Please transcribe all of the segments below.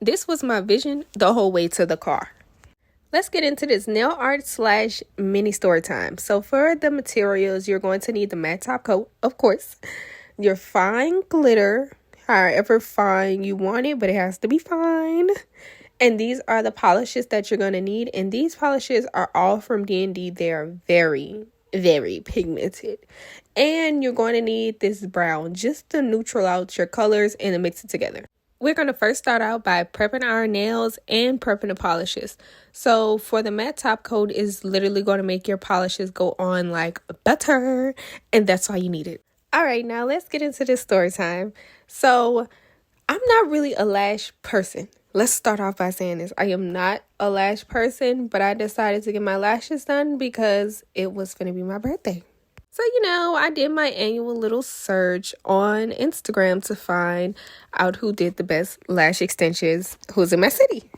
This was my vision the whole way to the car. Let's get into this nail art / mini story time. So for the materials, you're going to need the matte top coat, of course, your fine glitter, however fine you want it, but it has to be fine. And these are the polishes that you're going to need. And these polishes are all from D&D. They are very, very pigmented. And you're going to need this brown just to neutral out your colors and to mix it together. We're going to first start out by prepping our nails and prepping the polishes. So for the matte top coat is literally going to make your polishes go on like butter. And that's why you need it. All right, now let's get into this story time. So I'm not really a lash person. Let's start off by saying this. I am not a lash person, but I decided to get my lashes done because it was going to be my birthday. So, I did my annual little search on Instagram to find out who did the best lash extensions, who's in my city.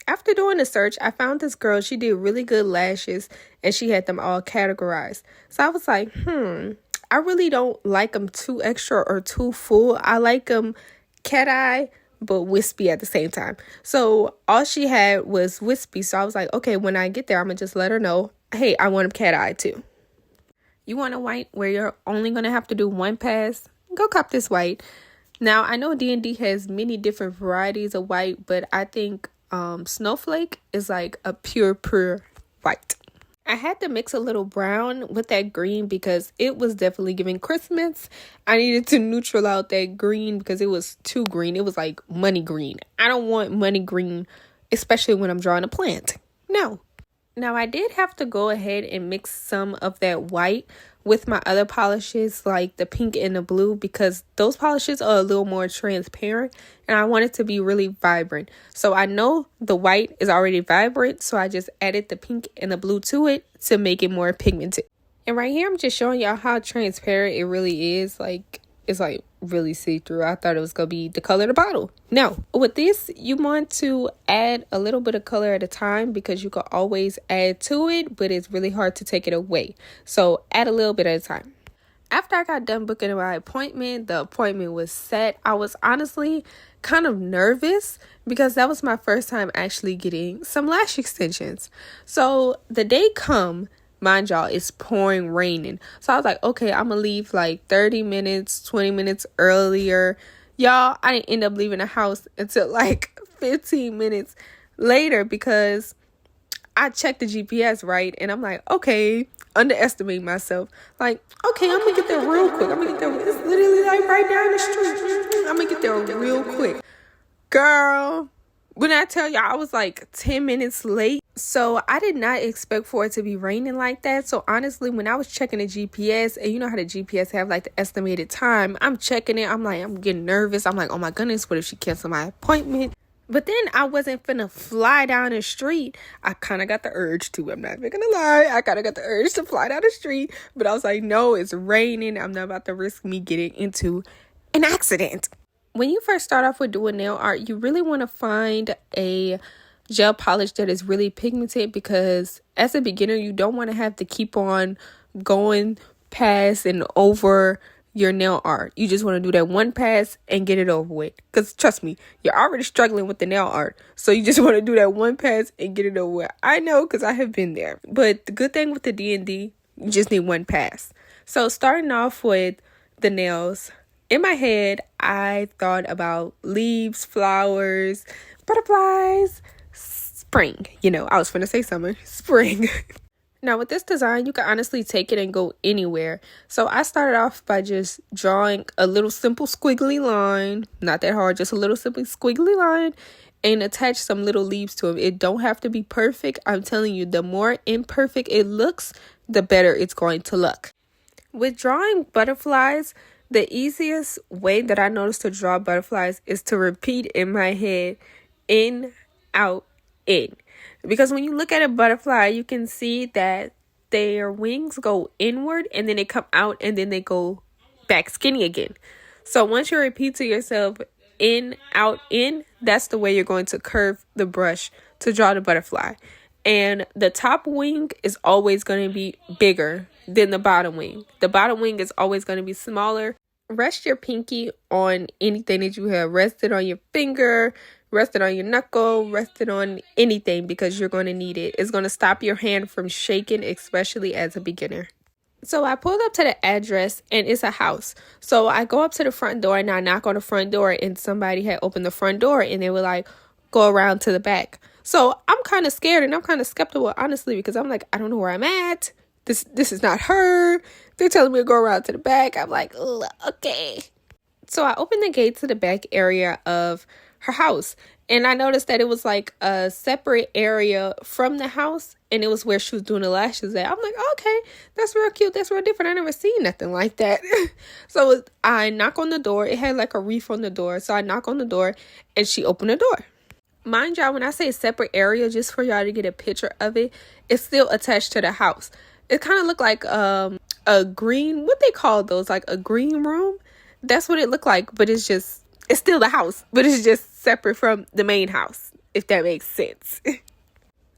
After doing the search, I found this girl. She did really good lashes and she had them all categorized. So I was like, I really don't like them too extra or too full. I like them cat eye, but wispy at the same time. So all she had was wispy. So I was like, okay, when I get there, I'm going to just let her know, hey, I want them cat eye too. You want a white where you're only going to have to do one pass? Go cop this white. Now, I know D&D has many different varieties of white, but I think Snowflake is like a pure white. I had to mix a little brown with that green because it was definitely giving Christmas. I needed to neutral out that green because it was too green. It was like money green. I don't want money green, especially when I'm drawing a plant. No. Now, I did have to go ahead and mix some of that white with my other polishes like the pink and the blue because those polishes are a little more transparent and I want it to be really vibrant. So I know the white is already vibrant, so I just added the pink and the blue to it to make it more pigmented. And right here, I'm just showing y'all how transparent it really is. It's like really see-through. I thought it was going to be the color of the bottle. No, with this, you want to add a little bit of color at a time because you can always add to it, but it's really hard to take it away. So add a little bit at a time. After I got done booking my appointment, the appointment was set. I was honestly kind of nervous because that was my first time actually getting some lash extensions. So the day come, mind y'all, it's pouring raining. So I was like, okay, I'm going to leave like 30 minutes, 20 minutes earlier. Y'all, I didn't end up leaving the house until like 15 minutes later because I checked the GPS, right? And I'm like, okay, underestimate myself. Like, okay, I'm going to get there real quick. It's literally like right down the street. I'm going to get there real quick. Girl, when I tell y'all, I was like 10 minutes late. So I did not expect for it to be raining like that. So honestly, when I was checking the GPS, and you know how the GPS have like the estimated time, I'm checking it. I'm getting nervous. I'm like, oh my goodness, what if she canceled my appointment? But then I wasn't finna fly down the street. I kind of got the urge to. I'm not even gonna lie. I kind of got the urge to fly down the street. But I was like, no, it's raining. I'm not about to risk me getting into an accident. When you first start off with doing nail art, you really want to find a gel polish that is really pigmented because as a beginner, you don't want to have to keep on going past and over your nail art. You just want to do that one pass and get it over with. Because trust me, you're already struggling with the nail art. So you just want to do that one pass and get it over with. I know because I have been there. But the good thing with the D&D, you just need one pass. So starting off with the nails, in my head, I thought about leaves, flowers, butterflies, spring. I was finna say summer, spring. Now with this design, you can honestly take it and go anywhere. So I started off by just drawing a little simple squiggly line, not that hard, just a little simple squiggly line, and attach some little leaves to it. It don't have to be perfect. I'm telling you, the more imperfect it looks, the better it's going to look. With drawing butterflies, the easiest way that I noticed to draw butterflies is to repeat in my head, in, out, in. Because when you look at a butterfly, you can see that their wings go inward and then they come out and then they go back skinny again. So once you repeat to yourself, in, out, in, that's the way you're going to curve the brush to draw the butterfly. And the top wing is always going to be bigger than the bottom wing. The bottom wing is always going to be smaller. Rest your pinky on anything that you have rested on your finger. Rest it on your knuckle, rest it on anything because you're going to need it. It's going to stop your hand from shaking, especially as a beginner. So I pulled up to the address and it's a house. So I go up to the front door and I knock on the front door and somebody had opened the front door and they were like, go around to the back. So I'm kind of scared and I'm kind of skeptical, honestly, because I'm like, I don't know where I'm at. This is not her. They're telling me to go around to the back. I'm like, ugh, okay. So I opened the gate to the back area of her house and I noticed that it was like a separate area from the house and it was where she was doing the lashes at. I'm like, okay, that's real cute. That's real different. I never seen nothing like that. So I knock on the door. It had like a reef on the door. So I knock on the door and she opened the door. Mind y'all, when I say separate area, just for y'all to get a picture of it, it's still attached to the house. It kind of looked like a green, what they call those, like a green room. That's what it looked like, but it's still the house, but it's just separate from the main house, if that makes sense.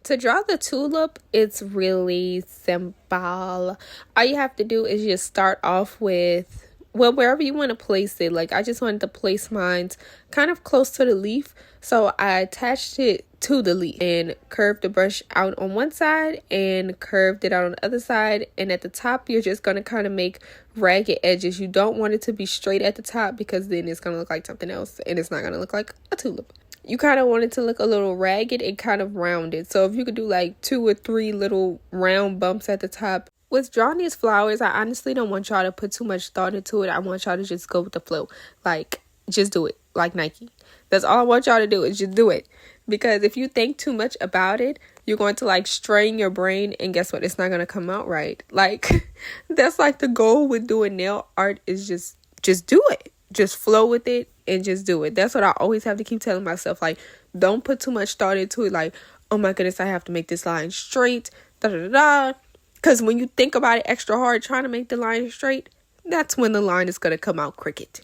To draw the tulip, it's really simple. All you have to do is just start off with, well, wherever you want to place it. Like, I just wanted to place mine kind of close to the leaf. So I attached it to the leaf and curved the brush out on one side and curved it out on the other side. And at the top, you're just going to kind of make ragged edges. You don't want it to be straight at the top because then it's going to look like something else and it's not going to look like a tulip. You kind of want it to look a little ragged and kind of rounded. So if you could do like 2 or 3 little round bumps at the top. With drawing these flowers, I honestly don't want y'all to put too much thought into it. I want y'all to just go with the flow. Like, just do it. Like Nike. That's all I want y'all to do is just do it. Because if you think too much about it, you're going to like strain your brain. And guess what? It's not going to come out right. Like, that's like the goal with doing nail art is just do it. Just flow with it and just do it. That's what I always have to keep telling myself. Like, don't put too much thought into it. Like, oh my goodness, I have to make this line straight. Da da da da. Because when you think about it extra hard trying to make the line straight, that's when the line is going to come out crooked.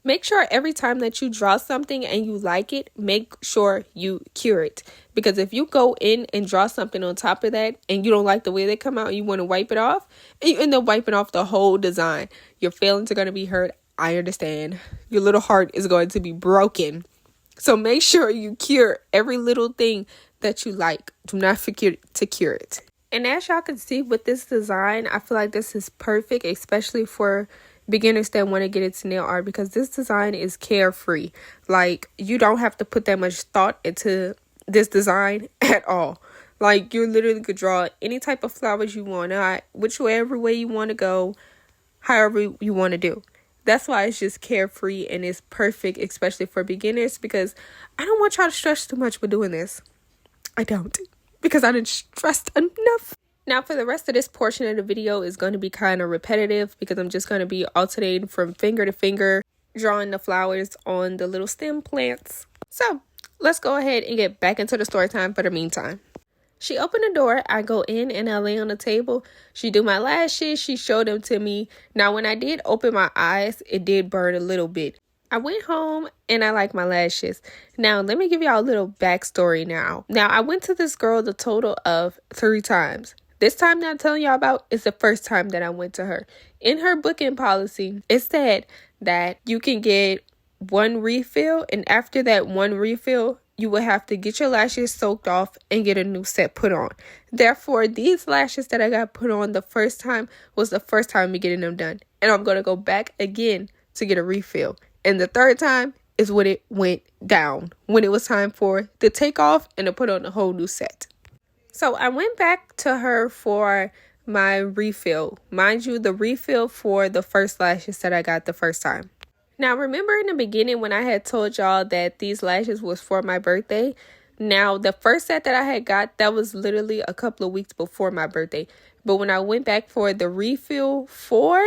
Make sure every time that you draw something and you like it, make sure you cure it. Because if you go in and draw something on top of that and you don't like the way they come out and you want to wipe it off, and you end up wiping off the whole design, your feelings are going to be hurt. I understand. Your little heart is going to be broken. So make sure you cure every little thing that you like. Do not forget to cure it. And as y'all can see with this design, I feel like this is perfect, especially for beginners that want to get into nail art, because this design is carefree. Like, you don't have to put that much thought into this design at all. Like, you literally could draw any type of flowers you want, whichever way you want to go, however you want to do. That's why it's just carefree and it's perfect, especially for beginners, because I don't want y'all to stress too much with doing this. I don't, because I didn't stress enough. Now, for the rest of this portion of the video is going to be kind of repetitive because I'm just going to be alternating from finger to finger, drawing the flowers on the little stem plants. So let's go ahead and get back into the story time for the meantime. She opened the door. I go in and I lay on the table. She do my lashes. She showed them to me. Now, when I did open my eyes, it did burn a little bit. I went home and I like my lashes. Now, let me give y'all a little backstory now. Now, I went to this girl the total of 3 times. This time that I'm telling y'all about is the first time that I went to her. In her booking policy, it said that you can get 1 refill. And after that 1 refill, you will have to get your lashes soaked off and get a new set put on. Therefore, these lashes that I got put on the first time was the first time me getting them done. And I'm going to go back again to get a refill. And the 3rd time is when it went down, when it was time for the take off and to put on a whole new set. So I went back to her for my refill. Mind you, the refill for the first lashes that I got the first time. Now, remember in the beginning when I had told y'all that these lashes was for my birthday? Now, the first set that I had got, that was literally a couple of weeks before my birthday. But when I went back for the refill for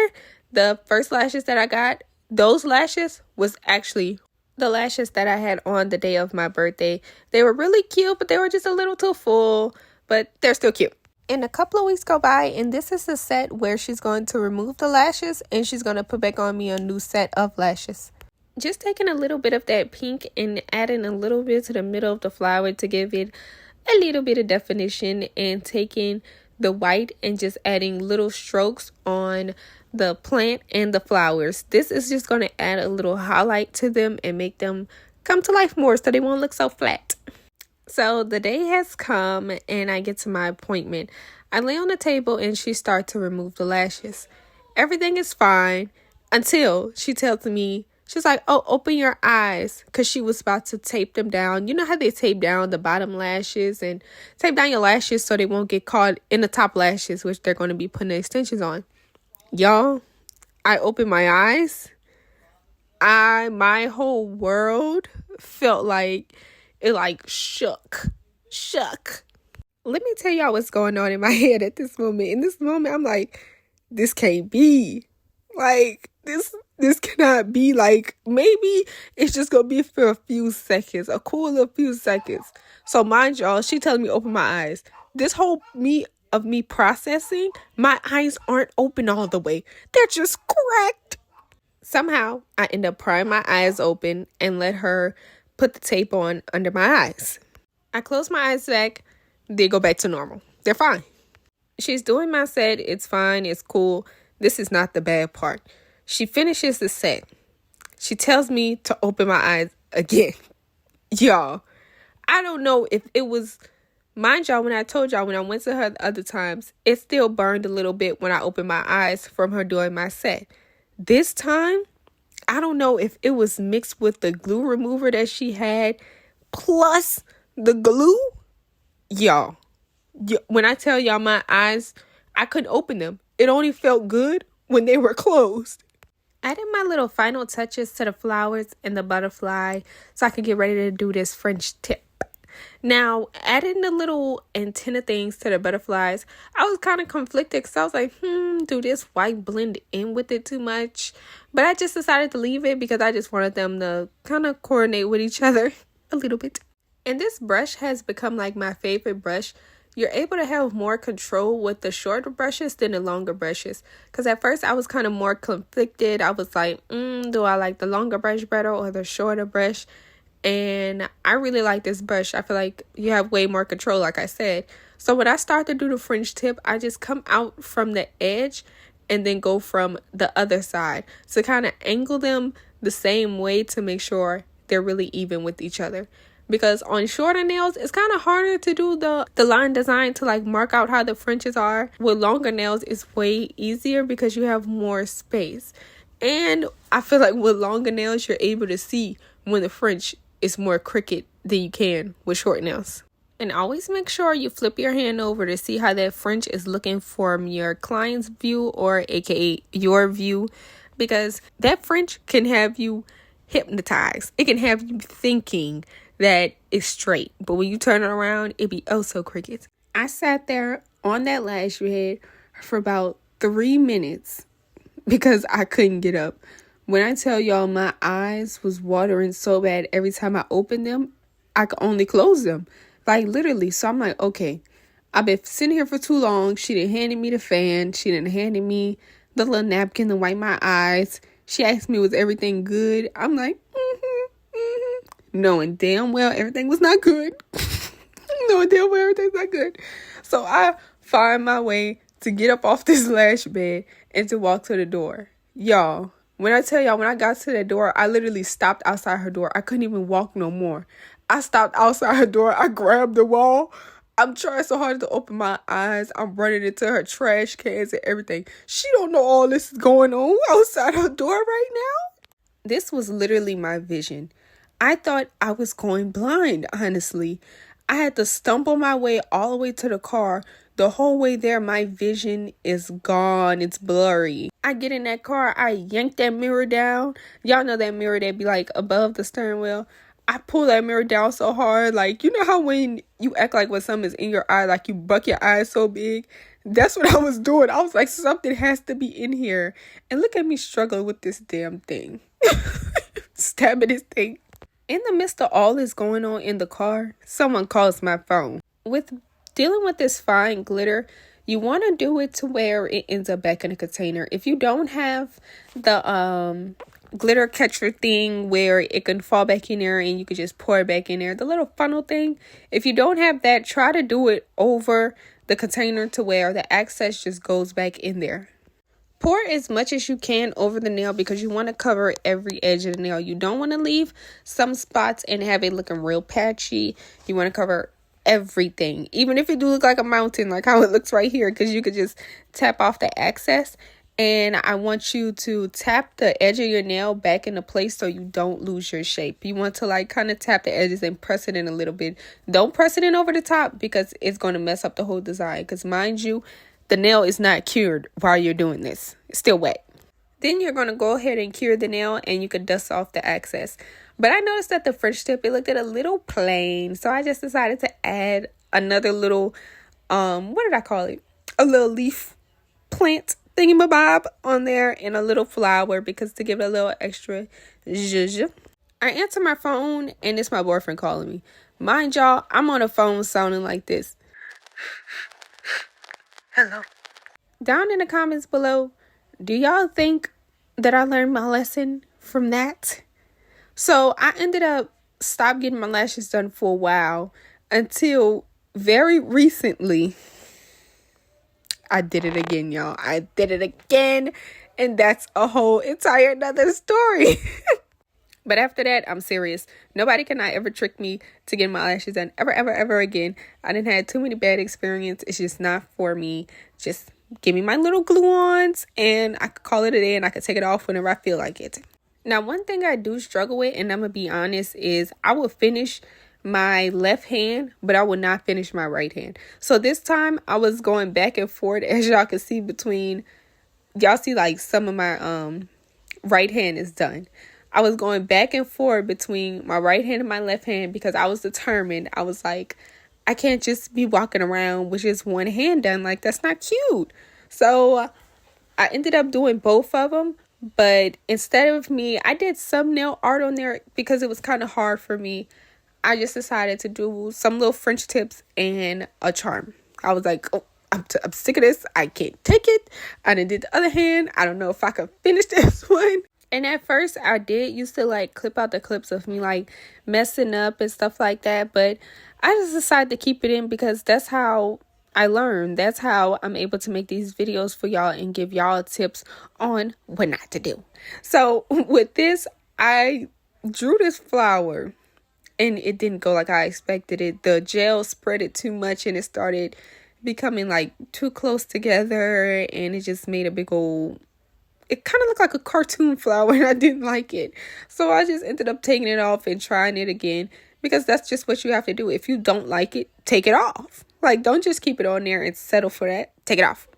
the first lashes that I got, those lashes was actually the lashes that I had on the day of my birthday. They were really cute, but they were just a little too full. But they're still cute. And a couple of weeks go by, and this is the set where she's going to remove the lashes and she's going to put back on me a new set of lashes. Just taking a little bit of that pink and adding a little bit to the middle of the flower to give it a little bit of definition, and taking the white and just adding little strokes on the plant and the flowers. This is just going to add a little highlight to them and make them come to life more so they won't look so flat. So the day has come and I get to my appointment. I lay on the table and she starts to remove the lashes. Everything is fine until she tells me, she's like, oh, open your eyes, because she was about to tape them down. You know how they tape down the bottom lashes and tape down your lashes so they won't get caught in the top lashes, which they're going to be putting the extensions on. Y'all, I opened my eyes. My whole world felt like it shook. Let me tell y'all what's going on in my head at this moment. In this moment, I'm like, this can't be. Like, this cannot be. Like, maybe it's just gonna be for a few seconds, a cool little few seconds. So mind y'all, she telling me open my eyes. This whole me processing, my eyes aren't open all the way. They're just cracked. Somehow, I end up prying my eyes open and let her put the tape on under my eyes. I close my eyes back. They go back to normal. They're fine. She's doing my set. It's fine. It's cool. This is not the bad part. She finishes the set. She tells me to open my eyes again. Y'all, I don't know if it was... Mind y'all, when I told y'all when I went to her the other times, it still burned a little bit when I opened my eyes from her doing my set. This time, I don't know if it was mixed with the glue remover that she had, plus the glue. Y'all, when I tell y'all my eyes, I couldn't open them. It only felt good when they were closed. I did my little final touches to the flowers and the butterfly so I could get ready to do this French tip. Now, adding the little antenna things to the butterflies, I was kind of conflicted because I was like, do this white blend in with it too much? But I just decided to leave it because I just wanted them to kind of coordinate with each other a little bit. And this brush has become like my favorite brush. You're able to have more control with the shorter brushes than the longer brushes. Because at first I was kind of more conflicted. I was like, do I like the longer brush better or the shorter brush? And I really like this brush. I feel like you have way more control, like I said. So when I start to do the French tip, I just come out from the edge and then go from the other side. So kind of angle them the same way to make sure they're really even with each other. Because on shorter nails, it's kind of harder to do the line design to like mark out how the Frenches are. With longer nails, it's way easier because you have more space. And I feel like with longer nails, you're able to see when the French is more crooked than you can with short nails. And always make sure you flip your hand over to see how that French is looking from your client's view or aka your view, because that French can have you hypnotized. It can have you thinking that it's straight, but when you turn it around, it be oh so crooked. I sat there on that lash bed for about 3 minutes because I couldn't get up. When I tell y'all my eyes was watering so bad every time I opened them, I could only close them. Like literally. So I'm like, okay, I've been sitting here for too long. She didn't hand me the fan. She didn't hand me the little napkin to wipe my eyes. She asked me, was everything good? I'm like, knowing damn well everything was not good. Knowing damn well everything's not good. So I find my way to get up off this lash bed and to walk to the door. Y'all, when I tell y'all, when I got to that door, I literally stopped outside her door. I couldn't even walk no more. I stopped outside her door. I grabbed the wall. I'm trying so hard to open my eyes. I'm running into her trash cans and everything. She don't know all this is going on outside her door right now. This was literally my vision. I thought I was going blind, honestly. I had to stumble my way all the way to the car. The whole way there, my vision is gone. It's blurry. I get in that car. I yank that mirror down. Y'all know that mirror that be like above the steering wheel. I pull that mirror down so hard. Like, you know how when you act like when something is in your eye, like you buck your eyes so big? That's what I was doing. I was like, something has to be in here. And look at me struggling with this damn thing. Stabbing this thing. In the midst of all this going on in the car, someone calls my phone. With dealing with this fine glitter, you want to do it to where it ends up back in a container. If you don't have the glitter catcher thing where it can fall back in there and you can just pour it back in there, the little funnel thing, if you don't have that, try to do it over the container to where the excess just goes back in there. Pour as much as you can over the nail because you want to cover every edge of the nail. You don't want to leave some spots and have it looking real patchy. You want to cover everything, even if it do look like a mountain, like how it looks right here, because you could just tap off the excess. And I want you to tap the edge of your nail back into place so you don't lose your shape. You want to like kind of tap the edges and press it in a little bit. Don't press it in over the top because it's going to mess up the whole design. Because mind you, the nail is not cured while you're doing this. It's still wet. Then you're going to go ahead and cure the nail and you can dust off the excess. But I noticed that the French tip, it looked a little plain. So I just decided to add another little, what did I call it? A little leaf plant thingamabob on there and a little flower because to give it a little extra zhuzh. I answer my phone and it's my boyfriend calling me. Mind y'all, I'm on a phone sounding like this. Hello. Down in the comments below, do y'all think that I learned my lesson from that? So I ended up stopped getting my lashes done for a while until very recently. I did it again, y'all. I did it again. And that's a whole entire another story. But after that, I'm serious. Nobody cannot ever trick me to get my lashes done ever, ever, ever again. I didn't have too many bad experiences. It's just not for me. Just give me my little glue-ons and I could call it a day and I could take it off whenever I feel like it. Now, one thing I do struggle with, and I'm going to be honest, is I will finish my left hand, but I will not finish my right hand. So this time I was going back and forth, as y'all can see between, y'all see like some of my right hand is done. I was going back and forth between my right hand and my left hand because I was determined. I was like, I can't just be walking around with just one hand done. Like, that's not cute. So I ended up doing both of them. But instead of me, I did some nail art on there because it was kind of hard for me. I just decided to do some little French tips and a charm. I was like, oh, I'm sick of this. I can't take it. I done did the other hand. I don't know if I could finish this one. And at first I did used to like clip out the clips of me like messing up and stuff like that. But I just decided to keep it in because that's how I learn. That's how I'm able to make these videos for y'all and give y'all tips on what not to do. So with this, I drew this flower and it didn't go like I expected it. The gel spread it too much and it started becoming like too close together and it just made a big old, it kind of looked like a cartoon flower and I didn't like it. So I just ended up taking it off and trying it again because that's just what you have to do. If you don't like it, take it off. Like, don't just keep it on there and settle for that. Take it off.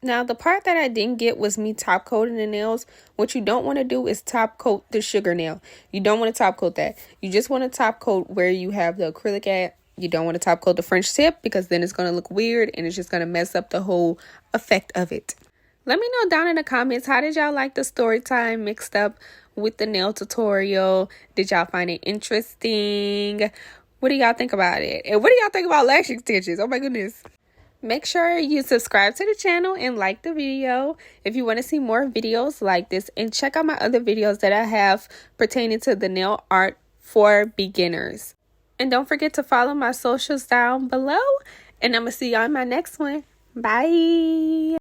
Now, the part that I didn't get was me top coating the nails. What you don't want to do is top coat the sugar nail. You don't want to top coat that. You just want to top coat where you have the acrylic at. You don't want to top coat the French tip because then it's going to look weird and it's just going to mess up the whole effect of it. Let me know down in the comments, how did y'all like the story time mixed up with the nail tutorial? Did y'all find it interesting? What do y'all think about it? And what do y'all think about lash extensions? Oh my goodness. Make sure you subscribe to the channel and like the video if you want to see more videos like this. And check out my other videos that I have pertaining to the nail art for beginners. And don't forget to follow my socials down below. And I'm going to see y'all in my next one. Bye.